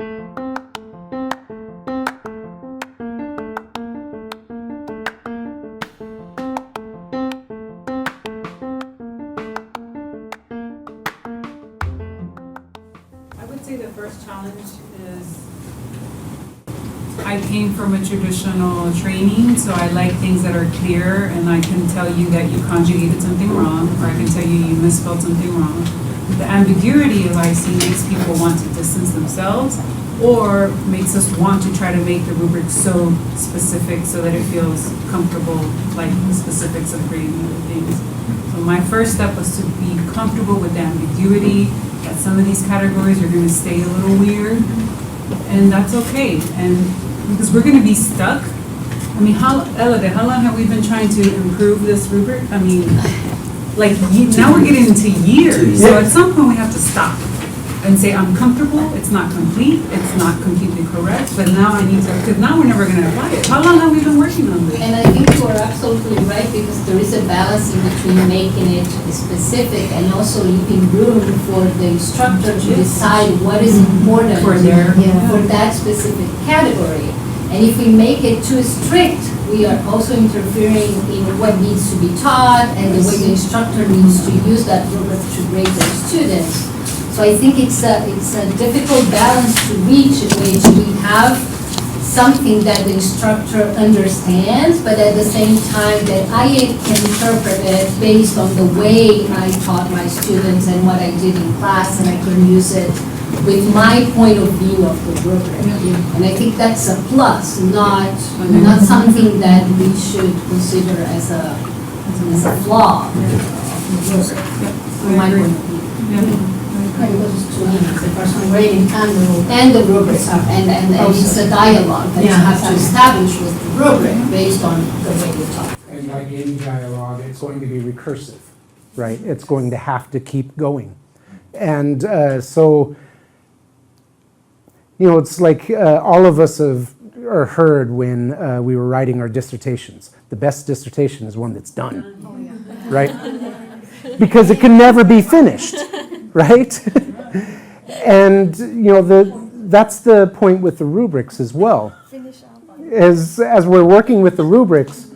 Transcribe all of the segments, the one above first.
I would say the first challenge is I came from a traditional training, so I like things that are clear, and I can tell you that you conjugated something wrong, or I can tell you you misspelled something wrong. The ambiguity I see makes people want to distance themselves, or makes us want to try to make the rubric so specific so that it feels comfortable, like the specifics of grading other things. So my first step was to be comfortable with the ambiguity, that some of these categories are going to stay a little weird, and that's okay. And because we're going to be stuck. I mean, how long have we been trying to improve this rubric? I mean, like now we're getting into years. So at some point we have to stop and say, I'm comfortable, it's not complete, it's not completely correct, but now I need to, because now we're never going to apply it. How long have we been working on this? And I think you are absolutely right, because there is a balance in between making it specific and also leaving room for the instructor to decide what is important For that specific category. And if we make it too strict, we are also interfering in what needs to be taught and the way the instructor needs to use that rubric to grade their students. So I think it's a difficult balance to reach in which we have something that the instructor understands, but at the same time that I can interpret it based on the way I taught my students and what I did in class, and I can use it with my point of view of the rubric. And I think that's a plus, not something that we should consider as a flaw of the rubric, from my point of view. Those two things, the personal grading and the rubrics are, and it's a dialogue that you have to establish with the rubric based on the way you talk. And like any dialogue, it's going to be recursive, right? It's going to have to keep going. And so, you know, it's like all of us have heard when we were writing our dissertations. The best dissertation is one that's done, right? Because it can never be finished. Right? And, you know, that's the point with the rubrics as well. As we're working with the rubrics,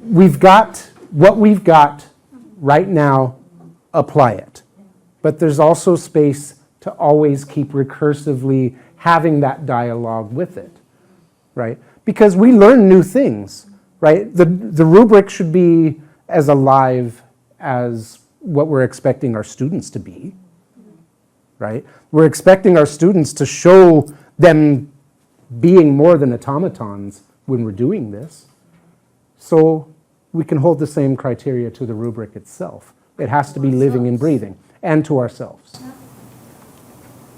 we've got what we've got right now, apply it. But there's also space to always keep recursively having that dialogue with it, right? Because we learn new things, right? The rubric should be as alive as what we're expecting our students to be. Right? We're expecting our students to show them being more than automatons when we're doing this. So we can hold the same criteria to the rubric itself. It has to be living and breathing, and to ourselves.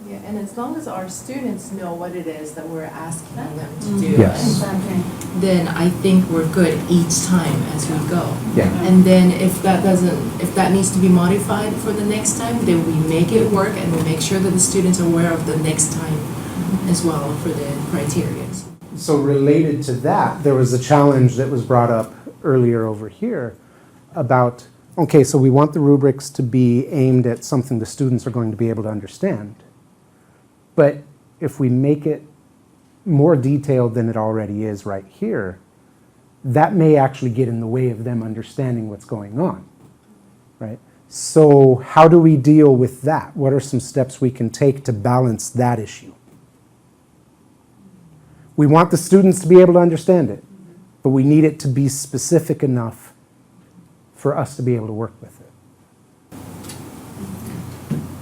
Yeah, and as long as our students know what it is that we're asking them to do, Yes. then I think we're good each time as we go. Yeah. And then if that needs to be modified for the next time, then we make it work and we make sure that the students are aware of the next time as well for the criteria. So related to that, there was a challenge that was brought up earlier over here about, okay, so we want the rubrics to be aimed at something the students are going to be able to understand. But if we make it more detailed than it already is right here, that may actually get in the way of them understanding what's going on, right? So how do we deal with that? What are some steps we can take to balance that issue? We want the students to be able to understand it, but we need it to be specific enough for us to be able to work with it.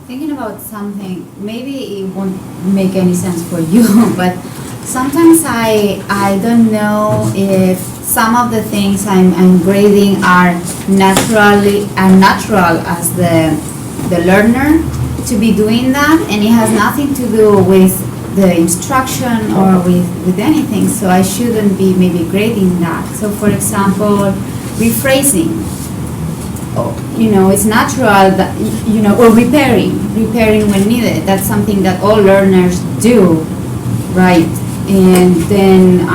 Thinking about something, maybe it won't make any sense for you, but sometimes I don't know if some of the things I'm grading are natural as the learner to be doing that, and it has nothing to do with the instruction or with anything, so I shouldn't be maybe grading that. So for example, rephrasing. You know, it's natural that, you know, or repairing when needed. That's something that all learners do, right? And then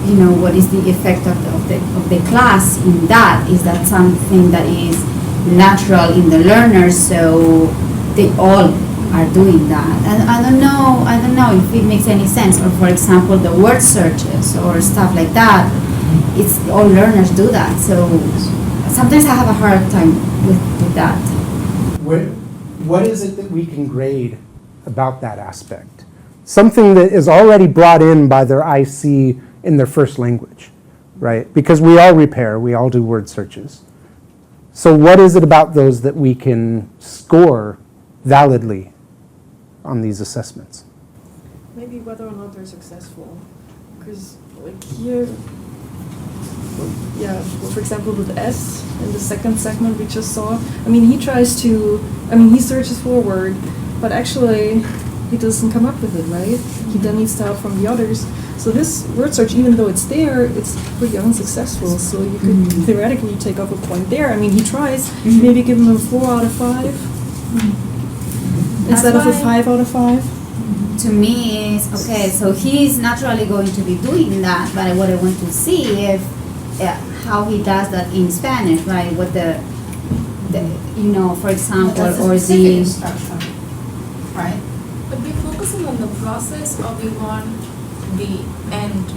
you know, what is the effect of the class in that? Is that something that is natural in the learners, so they all are doing that. And I don't know if it makes any sense. Or for example, the word searches or stuff like that. It's all learners do that. So sometimes I have a hard time with that. What is it that we can grade about that aspect? Something that is already brought in by their IC in their first language, right? Because we all repair, we all do word searches. So what is it about those that we can score validly on these assessments? Maybe whether or not they're successful. Because like here, yeah, well, for example with S in the second segment we just saw, I mean he he searches for a word, but actually he doesn't come up with it, right? He then needs help from the others. So this word search, even though it's there, it's pretty unsuccessful. So you could theoretically take off a point there. I mean, he tries, maybe give him a 4 out of 5 instead of a 5 out of 5. To me is okay, so he's naturally going to be doing that, but what I want to see if how he does that in Spanish, right? What the for example, That's a or specific the instruction, right? But we're focusing on the process, or we want the end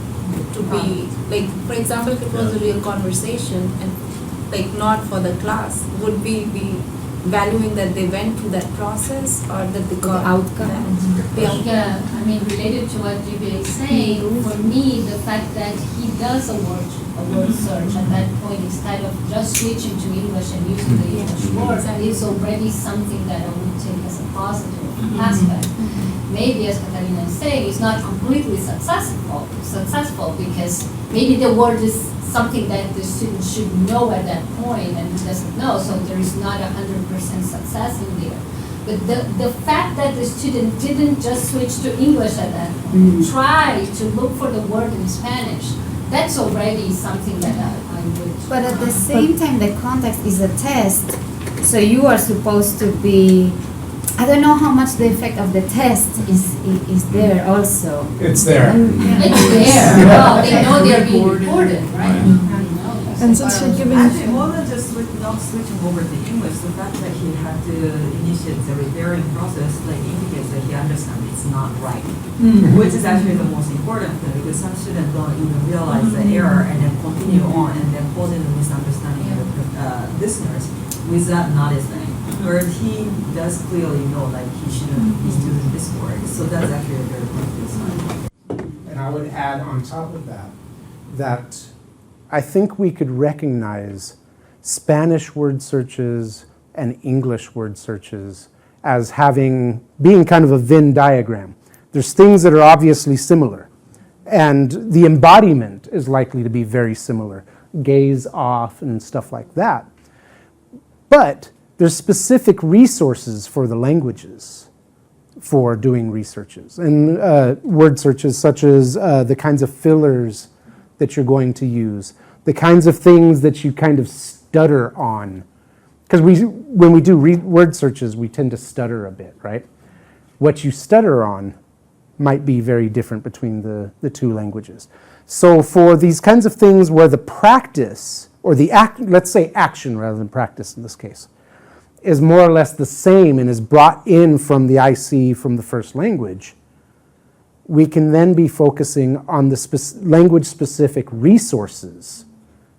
to be, like, for example, if it was a real conversation and like not for the class, would we be valuing that they went through that process or that they got outcome? Yeah, I mean, related to what Julia is saying, for me, the fact that he does a word search at that point instead of just switching to English and using the English word is already something that I would take as a positive aspect. Maybe, as Catalina is saying, it's not completely successful because maybe the word is something that the student should know at that point and he doesn't know, so there is not 100% success in there. But the fact that the student didn't just switch to English at that point, try to look for the word in Spanish, that's already something that I would. But at the same time, the context is a test, so you are supposed to be. I don't know how much the effect of the test is there also. It's there. It's there. Well, they know they're being recorded, right? And since you're giving, Actually, more than just not switching over to English, the fact that he had to initiate the repairing process indicates that he understands it's not right, which is actually the most important thing, because some students don't even realize the error and then continue on and then causing the misunderstanding of the listeners with that noticing. Whereas he does clearly know he shouldn't be doing this word, so that's actually a very positive sign. And I would add on top of that I think we could recognize Spanish word searches and English word searches as being kind of a Venn diagram. There's things that are obviously similar, and the embodiment is likely to be very similar, gaze off and stuff like that. But there's specific resources for the languages for doing researches and word searches, such as the kinds of fillers that you're going to use, the kinds of things that you kind of stutter on. Because when we do word searches, we tend to stutter a bit, right? What you stutter on might be very different between the two languages. So for these kinds of things where the practice, or let's say action rather than practice in this case, is more or less the same and is brought in from the IC from the first language, we can then be focusing on the language-specific resources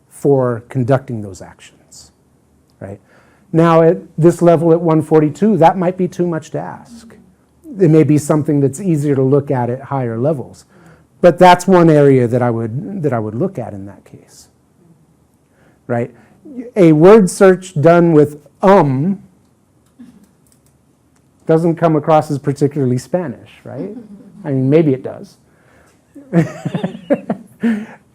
for conducting those actions, right? Now, at this level at 142, that might be too much to ask. It may be something that's easier to look at higher levels, but that's one area that I would look at in that case, right? A word search done with doesn't come across as particularly Spanish, right? I mean, maybe it does.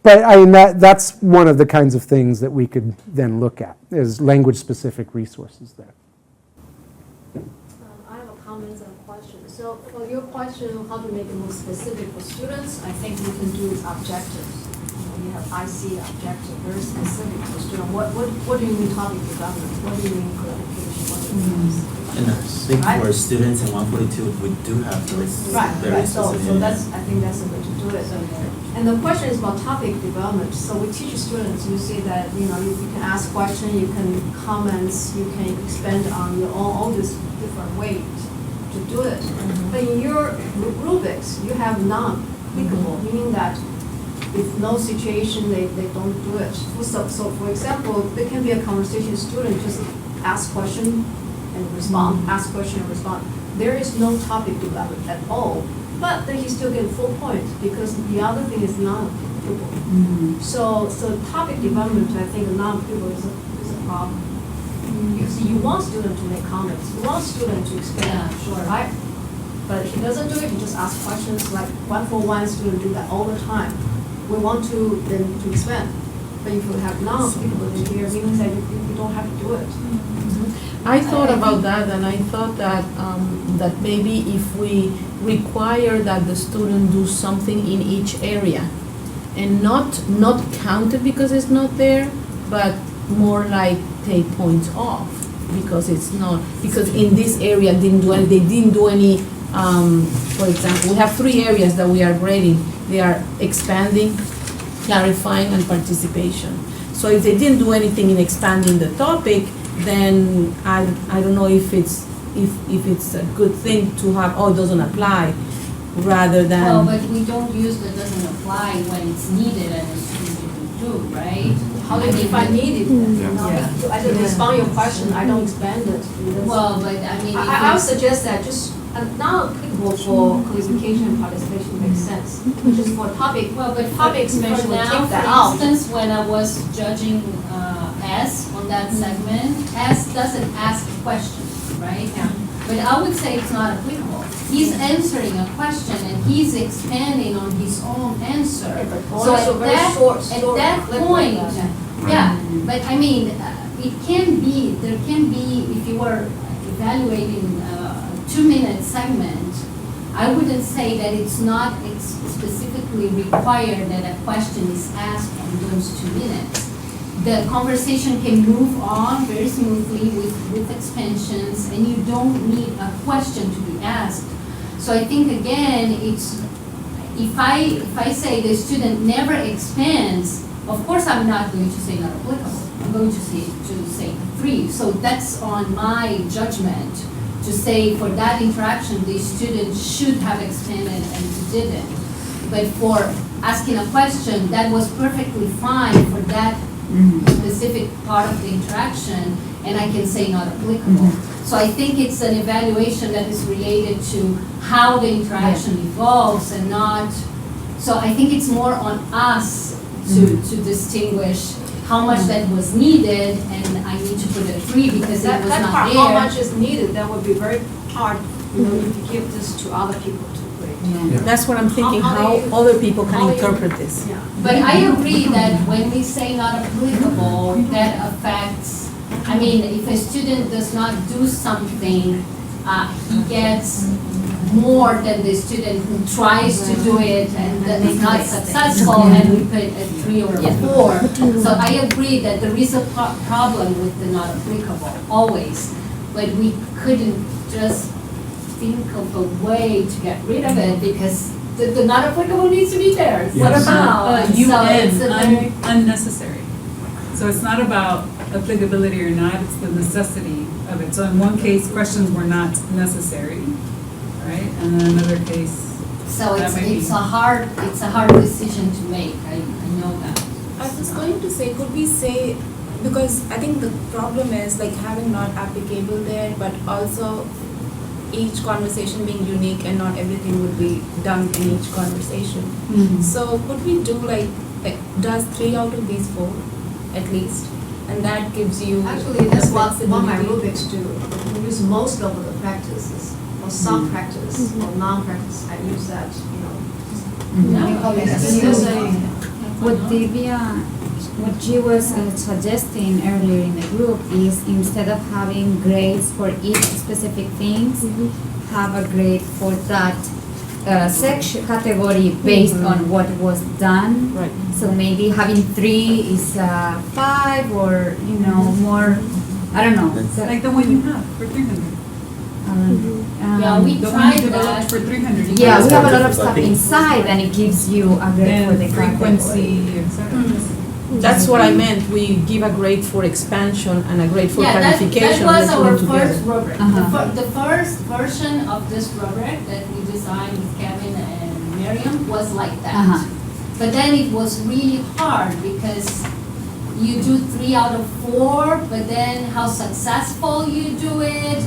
But I mean, that's one of the kinds of things that we could then look at, is language-specific resources there. I have a comment and a question. So for your question, how to make it more specific for students, I think we can do objectives. We have IC objective, very specific for students. What do you mean topic development? What do you mean clarification? What do you mean? And I think for students in 142, we do have those very specific. So I think that's the way to do it. And the question is about topic development. So we teach students, you see that, you can ask questions, you can comments, you can expand on your own, all these different ways to do it. But in your rubrics, you have non-applicable, meaning that if no situation, they don't do it. So for example, there can be a conversation, student just ask question and respond, ask question and respond. There is no topic developed at all, but then he still get full point because the other thing is non-applicable. So topic development, I think non-applicable is a problem. You see, you want student to make comments, you want student to explain, sure, right? But if he doesn't do it, he just asks questions like 1-for-1 student do that all the time. We want to then to expand. But if you have non-applicable in here, means that you don't have to do it. I thought about that, and I thought that that maybe if we require that the student do something in each area, and not count it because it's not there, but more like take points off because it's not, because in this area they didn't do any. For example, we have 3 areas that we are grading. They are expanding, clarifying, and participation. So if they didn't do anything in expanding the topic, then I don't know if it's a good thing to have, it doesn't apply, rather than. Well, but we don't use the doesn't apply when it's needed and the student didn't do, right? How do you define needed? I didn't respond your question, I don't expand it. Well, but I mean. I would suggest that just not applicable for qualification and participation makes sense, which is for topic. Well, but topic expansion, we now, take that for out. instance, when I was judging S on that segment, S doesn't ask a question, right? Yeah. But I would say it's not applicable. He's answering a question and he's expanding on his own answer. So at that point, yeah, but I mean, there can be, if you were evaluating a 2-minute segment, I wouldn't say that it's specifically required that a question is asked on those 2 minutes. The conversation can move on very smoothly with expansions, and you don't need a question to be asked. So I think again, if I say the student never expands, of course I'm not going to say not applicable. I'm going to say 3. So that's on my judgment to say for that interaction, the student should have expanded and he didn't. But for asking a question, that was perfectly fine for that specific part of the interaction, and I can say not applicable. So I think it's an evaluation that is related to how the interaction evolves and not, so I think it's more on us to distinguish how much that was needed, and I need to put a 3 because it was that not part, there. how much is needed, that would be very hard, if you give this to other people to grade. That's what I'm thinking, how other people can interpret this. Yeah. But I agree that when we say not applicable, that affects, I mean, if a student does not do something, he gets more than the student who tries to do it and then is not successful, and we put a 3 or a 4. So I agree that there is a problem with the not applicable, always. But we couldn't just think of a way to get rid of it because the not applicable needs to be there. What Yes. about? Unnecessary. So it's not about applicability or not, it's the necessity of it. So in one case, questions were not necessary, right? And then another case, So that may be- it's a hard decision to make, I know that. I was going to say, could we say, because I think the problem is like having not applicable there, but also each conversation being unique and not everything would be done in each conversation. So could we do like does 3 out of these 4 at least? And that gives you Actually, that's the what my flexibility. rubrics do. We use most of the practices, or some practice, or non-practice. I use that, What she was suggesting earlier in the group is instead of having grades for each specific things, have a grade for that section category based on what was done. Right. So maybe having 3 is 5, or more. I don't know. like the one you have for 300. Yeah, we The one tried you developed that. for 300. you Yeah, can we have a lot of I stuff think- inside, and it gives you a grade for Then the frequency, category. et cetera. That's what I meant. We give a grade for expansion and a grade for Yeah, that clarification. was let's our put them together. first rubric. Uh-huh. The first version of this rubric that we designed with Kevin and Miriam was like that. Uh-huh. But then it was really hard because you do 3 out of 4, but then how successful you do it,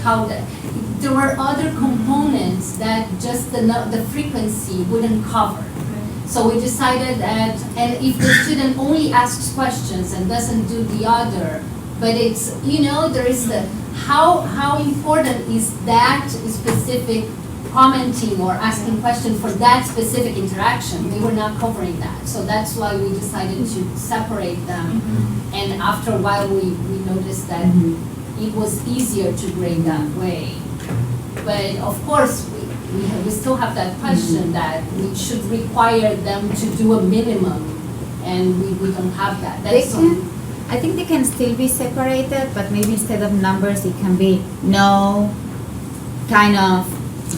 there were other components that just the frequency wouldn't cover. So we decided that, and if the student only asks questions and doesn't do the other, but it's, there is how important is that specific commenting or asking questions for that specific interaction? We were not covering that. So that's why we decided to separate them. And after a while, we noticed that it was easier to grade that way. But of course, we still have that question that we should require them to do a minimum, and we don't have that. I think they can still be separated, but maybe instead of numbers, it can be no, kind of,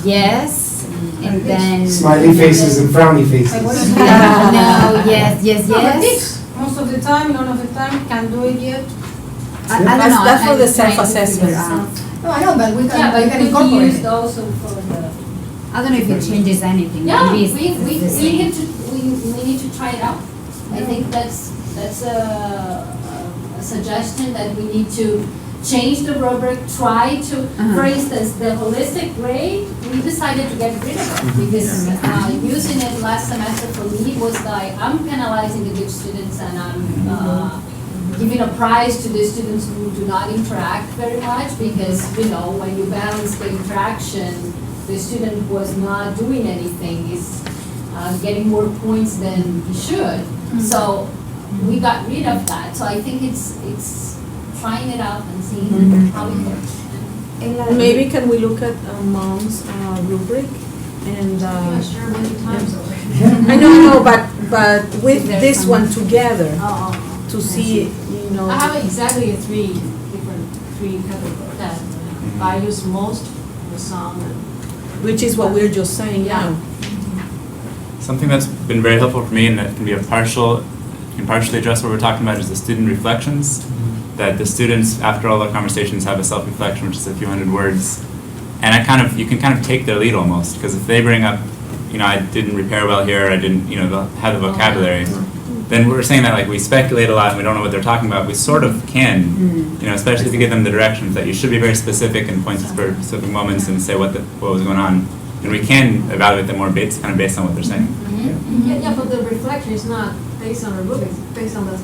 yes, and then. Smiley faces and frowny faces. Yeah, no, yes, yes. Most of the time, none of the time, can't do it yet. I don't know. That's for I'm the trying to self-assessment. figure out. No, I know, but we Yeah, but can it could be incorporate used it. also for the. I don't know if it changes anything. Yeah, Maybe we it's the same. need to try it out. I think that's a suggestion that we need to change the rubric, try to, for instance, the holistic grade, we decided to get rid of it because using it last semester for me was like, I'm penalizing the good students and I'm giving a prize to the students who do not interact very much because, when you balance the interaction, the student who was not doing anything is getting more points than he should. So we got rid of that. So I think it's trying it out and seeing how it works. Maybe can we look at Mom's rubric and Sure, many times already. I know, but with this one together Oh, to see, I have exactly three categories. I use most, the some, and which is what we're just saying, yeah. Something that's been very helpful for me and that can be can partially address what we're talking about is the student reflections. That the students, after all our conversations, have a self-reflection, which is a few hundred words. And you can kind of take their lead almost, because if they bring up, I didn't repair well here, I didn't, have the vocabulary, then we're saying that we speculate a lot and we don't know what they're talking about. We sort of can, especially if you give them the directions that you should be very specific and point to specific moments and say what was going on. And we can evaluate them more based on what they're saying. Yeah, but the reflection is not based on the rubrics, it's based on the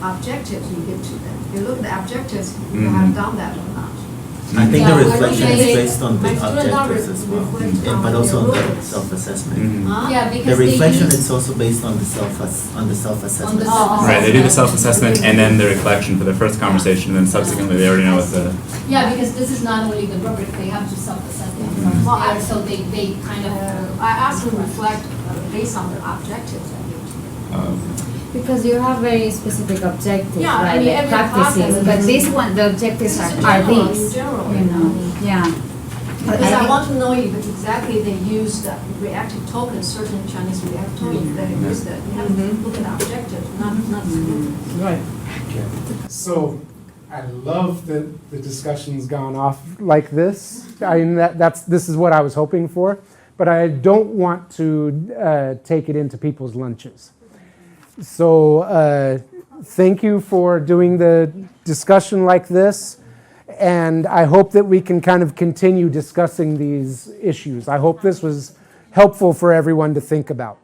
objectives you give to them. You look at the objectives, you have done that or not. I think Yeah, the we're reflection is looking- based on the My students are objectives as well, reflect on but also on their the rubrics. self-assessment. Mhm. Yeah, The because they reflection use is also based on the self-assessment. Right, they do the self-assessment and then the reflection for the first conversation, and then subsequently they already know what the. Yeah, because this is not only the rubric, they have to self-assess themselves Well, I- there, so they kind of. I ask them to reflect based on their objectives I give to them. Because you have very specific objectives, Yeah, I right? mean, Like every class practices, has but a- this one, the objectives This is are in these. general, Yeah. But Because I think- want to know if exactly they use the reactive token, certain Chinese reactive token, that they use that. We have to look at objectives, not significance. Right. So, I love that the discussion's gone off like this. I mean, this is what I was hoping for, but I don't want to take it into people's lunches. So, thank you for doing the discussion like this, and I hope that we can kind of continue discussing these issues. I hope this was helpful for everyone to think about.